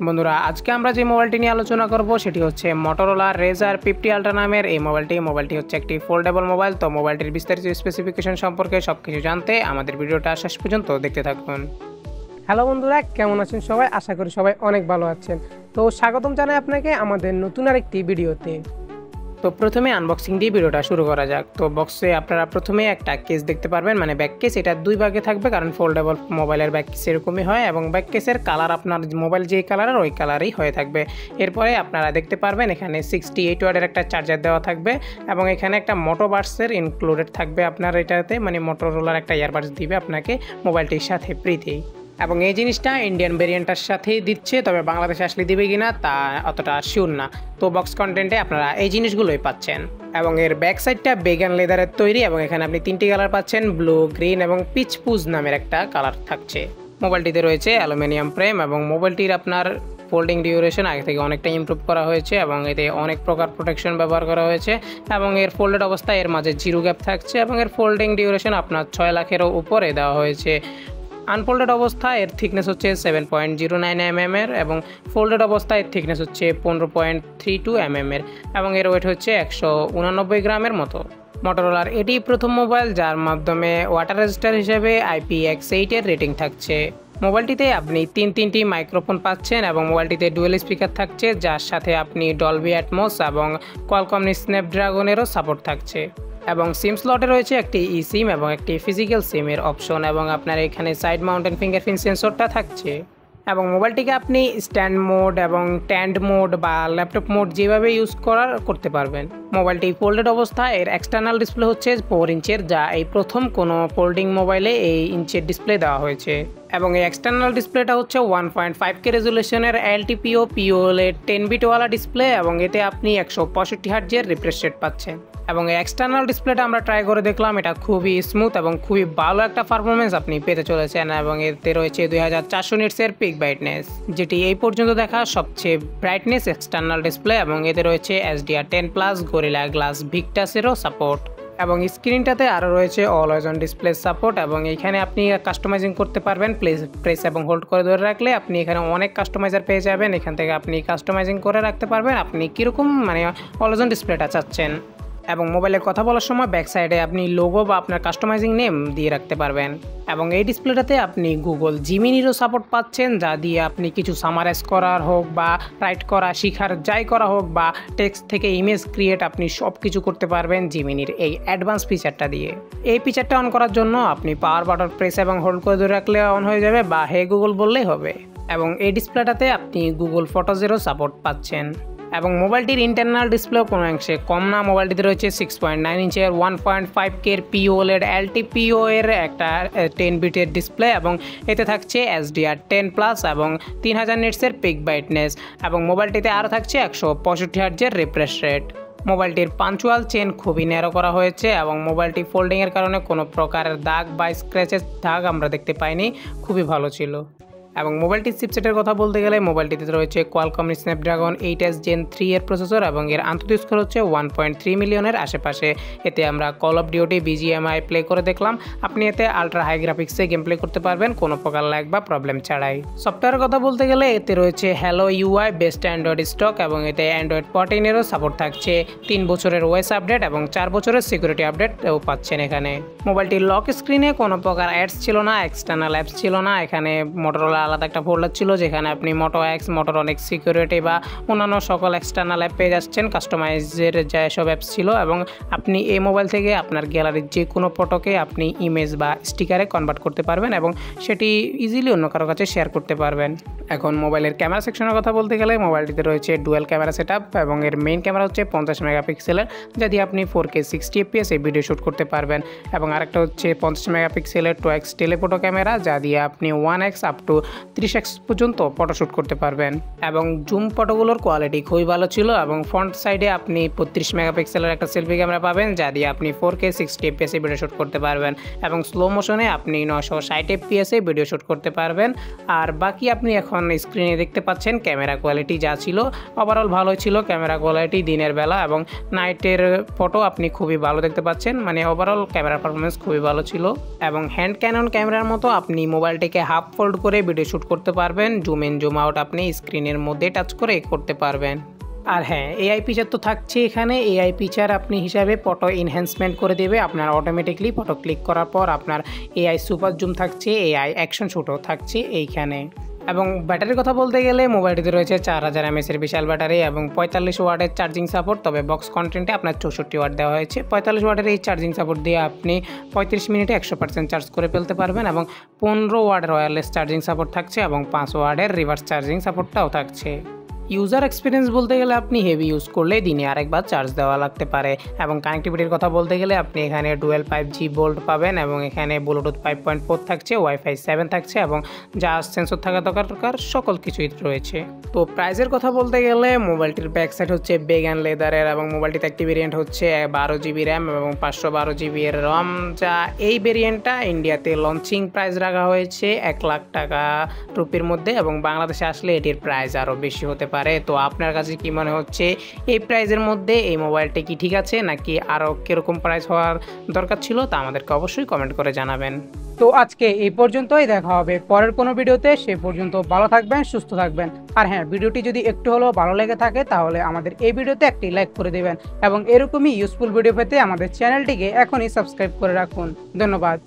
বন্ধুরা আজকে আমরা যে মোবাইলটি নিয়ে আলোচনা করব সেটি হচ্ছে Motorola Razr 50 Ultra নামের এই মোবাইলটি হচ্ছে একটি ফোল্ডেবল মোবাইল। তো মোবাইলটির বিস্তারিত স্পেসিফিকেশন সম্পর্কে সবকিছু জানতে আমাদের ভিডিওটা শেষ পর্যন্ত দেখতে থাকুন। হ্যালো বন্ধুরা, কেমন আছেন সবাই? আশা করি সবাই অনেক ভালো আছেন। তো স্বাগতম জানাই আপনাকে আমাদের নতুন আরেকটি ভিডিওতে। তো প্রথমে আনবক্সিং দিয়ে ভিডিওটা শুরু করা যাক। তো বক্সে আপনারা প্রথমে একটা কেস দেখতে পারবেন, মানে ব্যাক কেস। এটা দুই ভাগে থাকবে কারণ ফোল্ডেবল মোবাইলের ব্যাক কেস এরকমই হয় এবং ব্যাক কেসের কালার আপনার মোবাইল যেই কালারের ওই কালারই হয়ে থাকবে। এরপরে আপনারা দেখতে পারবেন এখানে 68 ওয়াটের একটা চার্জার দেওয়া থাকবে এবং এখানে একটা মোটোবাডসের ইনক্লুডেড থাকবে আপনার এটাতে, মানে মোটোরোলার একটা ইয়ারবাডস দিবে আপনাকে মোবাইলটির সাথে ফ্রিতেই। এবং এই জিনিসটা ইন্ডিয়ান ভেরিয়েন্টটার সাথেই দিচ্ছে, তবে বাংলাদেশে আসলে দিবে কিনা তা অতটা শিওর না। তো বক্স কন্টেন্টে আপনারা এই জিনিসগুলোই পাচ্ছেন এবং এর ব্যাক সাইডটা বেগান লেদারের তৈরি এবং এখানে আপনি তিনটি কালার পাচ্ছেন, ব্লু, গ্রিন এবং পিচ পুজ নামের একটা কালার থাকছে। মোবাইলটিতে রয়েছে অ্যালুমিনিয়াম ফ্রেম এবং মোবাইলটির আপনার ফোল্ডিং ডিউরেশন আগে থেকে অনেকটা ইমপ্রুভ করা হয়েছে এবং এতে অনেক প্রকার প্রোটেকশন ব্যবহার করা হয়েছে এবং এর ফোল্ডেড অবস্থায় এর মাঝে জিরো গ্যাপ থাকছে এবং এর ফোল্ডিং ডিউরেশন আপনার 6 লাখেরও উপরে দেওয়া হয়েছে। আনফোল্ডেড অবস্থা এর থিকনেস হচ্ছে 7.09 mm এর এবং ফোল্ডেড অবস্থায় এর থিকনেস হচ্ছে 15.32 mm এর এবং এর ওয়েট হচ্ছে 189 গ্রামের মতো। মোটরোলার এটি প্রথম মোবাইল যার মাধ্যমে ওয়াটার রেজিস্টার হিসেবে IPX8 এর রেটিং থাকছে। মোবাইলটিতে আপনি তিনটি মাইক্রোফোন পাচ্ছেন এবং মোবাইলটিতে ডুয়েল স্পিকার থাকছে, যার সাথে আপনি ডলবি অ্যাটমস এবং কোয়ালকম স্ন্যাপড্রাগনেরও সাপোর্ট থাকছে এবং সিম স্লটে রয়েছে একটি ই সিম এবং একটি ফিজিক্যাল সিমের অপশন এবং আপনার এখানে সাইড মাউন্টেন ফিঙ্গারপ্রিন্ট সেন্সরটা থাকছে এবং মোবাইলটিকে আপনি স্ট্যান্ড মোড এবং ট্যান্ড মোড বা ল্যাপটপ মোড যেভাবে ইউজ করতে পারবেন। মোবাইলটি ফোল্ডেড অবস্থায় এর এক্সটার্নাল ডিসপ্লে হচ্ছে 4 ইঞ্চের, যা এই প্রথম কোনো ফোল্ডিং মোবাইলে এই ইঞ্চের ডিসপ্লে দেওয়া হয়েছে এবং এই এক্সটার্নাল ডিসপ্লেটা হচ্ছে 1.5K রেজুলেশনের LTPO POLED 10 বিটওয়ালা ডিসপ্লে এবং এতে আপনি 165 হার্টজের রিফ্রেশ রেট পাচ্ছেন এবং এই এক্সটার্নাল ডিসপ্লেটা আমরা ট্রাই করে দেখলাম, এটা খুবই স্মুথ এবং খুবই ভালো একটা পারফরমেন্স আপনি পেতে চলেছেন এবং এতে রয়েছে 2400 নিটসের পিক ব্রাইটনেস, যেটি এই পর্যন্ত দেখা সবচেয়ে ব্রাইটনেস এক্সটার্নাল ডিসপ্লে এবং এতে রয়েছে HDR10+ গরিলা গ্লাস ভিক্টাসেরও সাপোর্ট এবং স্ক্রিনটাতে আরও রয়েছে অলওয়েজ অন ডিসপ্লে সাপোর্ট এবং এখানে আপনি কাস্টমাইজিং করতে পারবেন। প্রেস এবং হোল্ড করে ধরে রাখলে আপনি এখানে অনেক কাস্টমাইজার পেয়ে যাবেন, এখান থেকে আপনি কাস্টমাইজিং করে রাখতে পারবেন আপনি কীরকম মানে অলওয়েজ অন ডিসপ্লেটা চাচ্ছেন। এবং মোবাইলে কথা বলার সময় ব্যাক সাইডে আপনি লোগো বা আপনার কাস্টমাইজিং নেম দিয়ে রাখতে পারবেন এবং এই ডিসপ্লেটাতে আপনি গুগল জিমিনিরও সাপোর্ট পাচ্ছেন, যা দিয়ে আপনি কিছু সামারাইজ করার হোক বা রাইট করা শিখার যাই করা হোক বা টেক্সট থেকে ইমেজ ক্রিয়েট আপনি সব কিছু করতে পারবেন জিমিনির এই অ্যাডভান্স ফিচারটা দিয়ে। এই ফিচারটা অন করার জন্য আপনি পাওয়ার বাটন প্রেস এবং হোল্ড করে ধরে রাখলে অন হয়ে যাবে বা হে গুগল বললেই হবে এবং এই ডিসপ্লেটাতে আপনি গুগল ফটোজেরও সাপোর্ট পাচ্ছেন এবং মোবাইলটির ইন্টারনাল ডিসপ্লেও কোনো অংশে কম না। মোবাইলটিতে রয়েছে 6.9 ইঞ্চের 1.5K POLED LTPO এর একটা 10 বিটের ডিসপ্লে এবং এতে থাকছে HDR10+ এবং 3000 নিটসের পিক ব্রাইটনেস এবং মোবাইলটিতে আরও থাকছে 165 হার্টজের রিফ্রেশ রেট। মোবাইলটির পাঞ্চুয়াল চেন খুবই ন্যারো করা হয়েছে এবং মোবাইলটি ফোল্ডিংয়ের কারণে কোনো প্রকারের দাগ বা স্ক্র্যাচের দাগ আমরা দেখতে পাইনি, খুবই ভালো ছিল। এবং মোবাইলটির চিপসেটের কথা বলতে গেলে মোবাইলটিতে রয়েছে কোয়ালকম স্ন্যাপড্রাগন 8S Gen 3 এর প্রসেসর এবং এর আন্তর্জাতিক স্কোর হচ্ছে 1.3 মিলিয়নের আশেপাশে। এতে আমরা call of duty BGMI play করে দেখলাম, আপনি এতে আলট্রা হাই গ্রাফিক্সে গেম প্লে করতে পারবেন কোনো প্রকার ল্যাগ বা প্রবলেম ছাড়াই। সফটওয়্যারের কথা বলতে গেলে এতে রয়েছে hello UI best Android stock এবং এতে অ্যান্ড্রয়েড 14-এরও সাপোর্ট থাকছে, 3 বছরের ওএস আপডেট এবং 4 বছরের সিকিউরিটি আপডেটও পাচ্ছেন এখানে। মোবাইলটির লক স্ক্রিনে কোনো প্রকার অ্যাডস ছিল না, এক্সটার্নাল অ্যাপস ছিল না। এখানে মোটরোলা আলাদা একটা ফোল্ডার ছিল যেখানে আপনি MotoX, মোটরোনিক্স সিকিউরিটি বা অন্যান্য সকল এক্সটার্নাল অ্যাপ পেয়ে যাচ্ছেন, কাস্টমাইজের যেসব অ্যাপস ছিল এবং আপনি এই মোবাইল থেকে আপনার গ্যালারির যে কোনো ফটোকে আপনি ইমেজ বা স্টিকারে কনভার্ট করতে পারবেন এবং সেটি ইজিলি অন্য কারো কাছে শেয়ার করতে পারবেন। এখন মোবাইলের ক্যামেরা সেকশনের কথা বলতে গেলে মোবাইলটিতে রয়েছে ডুয়েল ক্যামেরা সেটআপ এবং এর মেইন ক্যামেরা হচ্ছে 50 মেগাপিক্সেলের, যা দিয়ে আপনি 4K 60 FPS এই ভিডিও শ্যুট করতে পারবেন এবং আরেকটা হচ্ছে 50 মেগাপিক্সেলের 2x টেলিফোটো ক্যামেরা, যা দিয়ে আপনি 1x আপ টু 30x পর্যন্ত ফটোশ্যুট করতে পারবেন এবং জুম ফটোগুলোর কোয়ালিটি খুবই ভালো ছিল এবং ফ্রন্ট সাইডে আপনি 32 মেগাপিক্সেলের একটা সেলফি ক্যামেরা পাবেন, যা দিয়ে আপনি 4K 60 FPS ভিডিও শ্যুট করতে পারবেন এবং স্লো মোশনে আপনি 960 FPS ভিডিও শ্যুট করতে পারবেন। আর বাকি আপনি এখন স্ক্রিনে দেখতে পাচ্ছেন ক্যামেরা কোয়ালিটি যা ছিল ওভারঅল ভালোই ছিল ক্যামেরা কোয়ালিটি দিনের বেলা এবং নাইটের ফটো আপনি খুবই ভালো দেখতে পাচ্ছেন, মানে ওভারঅল ক্যামেরা পারফরমেন্স খুবই ভালো ছিল এবং হ্যান্ড ক্যানন ক্যামেরার মতো আপনি মোবাইলটিকে হাফ ফোল্ড করে ভিডিও ভিডিও শ্যুট করতে পারবেন, জুম ইন জুম আউট আপনি স্ক্রিনের মধ্যে টাচ করে করতে পারবেন। আর হ্যাঁ, এআই ফিচার তো থাকছে এখানে। এআই ফিচার আপনি হিসাবে ফটো এনহ্যান্সমেন্ট করে দেবে আপনার অটোমেটিকলি। ফটো ক্লিক করার পর আপনার এআই সুপার জুম থাকছে, এআই অ্যাকশন শ্যুটও থাকছে এইখানে। এবং ব্যাটারির কথা বলতে গেলে মোবাইলটিতে রয়েছে 4000 mAh এর বিশাল ব্যাটারি এবং 45 ওয়াটের চার্জিং সাপোর্ট। তবে বক্স কন্টেন্টে আপনার 64 ওয়াট দেওয়া হয়েছে। 45 ওয়াটের এই চার্জিং সাপোর্ট দিয়ে আপনি 35 মিনিটে 100% চার্জ করে ফেলতে পারবেন এবং 15 ওয়াটের ওয়্যারলেস চার্জিং সাপোর্ট থাকছে এবং 5 ওয়াটের রিভার্স চার্জিং সাপোর্টটাও থাকছে। ইউজার এক্সপিরিয়েন্স বলতে গেলে আপনি হেভি ইউজ করলে দিনে আরেকবার চার্জ দেওয়া লাগতে পারে। এবং কানেক্টিভিটির কথা বলতে গেলে আপনি এখানে ডুয়েল 5G বোল্ট পাবেন এবং এখানে ব্লুটুথ 5.4 থাকছে, ওয়াইফাই 7 থাকছে এবং যা সেন্সর থাকা দরকার সকল কিছুই রয়েছে। তো প্রাইসের কথা বলতে গেলে মোবাইলটির ব্যাক সাইড হচ্ছে বেগান লেদারের এবং মোবাইলটিতে একটি ভেরিয়েন্ট হচ্ছে 12GB র্যাম এবং 512GB এর রম, যা এই ভেরিয়েন্টটা ইন্ডিয়াতে লঞ্চিং প্রাইস রাখা হয়েছে 1 লাখ টাকা রুপির মধ্যে এবং বাংলাদেশে আসলে এটির প্রাইস আরও বেশি হতে পারে। তো আপনার কাছে কি মনে হচ্ছে এই প্রাইসের মধ্যে এই মোবাইলটা কি ঠিক আছে নাকি আরও কীরকম প্রাইস হওয়ার দরকার ছিল, তা আমাদেরকে অবশ্যই কমেন্ট করে জানাবেন। তো আজকে এই পর্যন্তই, দেখা হবে পরের কোনো ভিডিওতে। সে পর্যন্ত ভালো থাকবেন, সুস্থ থাকবেন। আর হ্যাঁ, ভিডিওটি যদি একটু হলেও ভালো লেগে থাকে তাহলে আমাদের এই ভিডিওতে একটি লাইক করে দেবেন এবং এরকমই ইউজফুল ভিডিও পেতে আমাদের চ্যানেলটিকে এখনই সাবস্ক্রাইব করে রাখুন। ধন্যবাদ।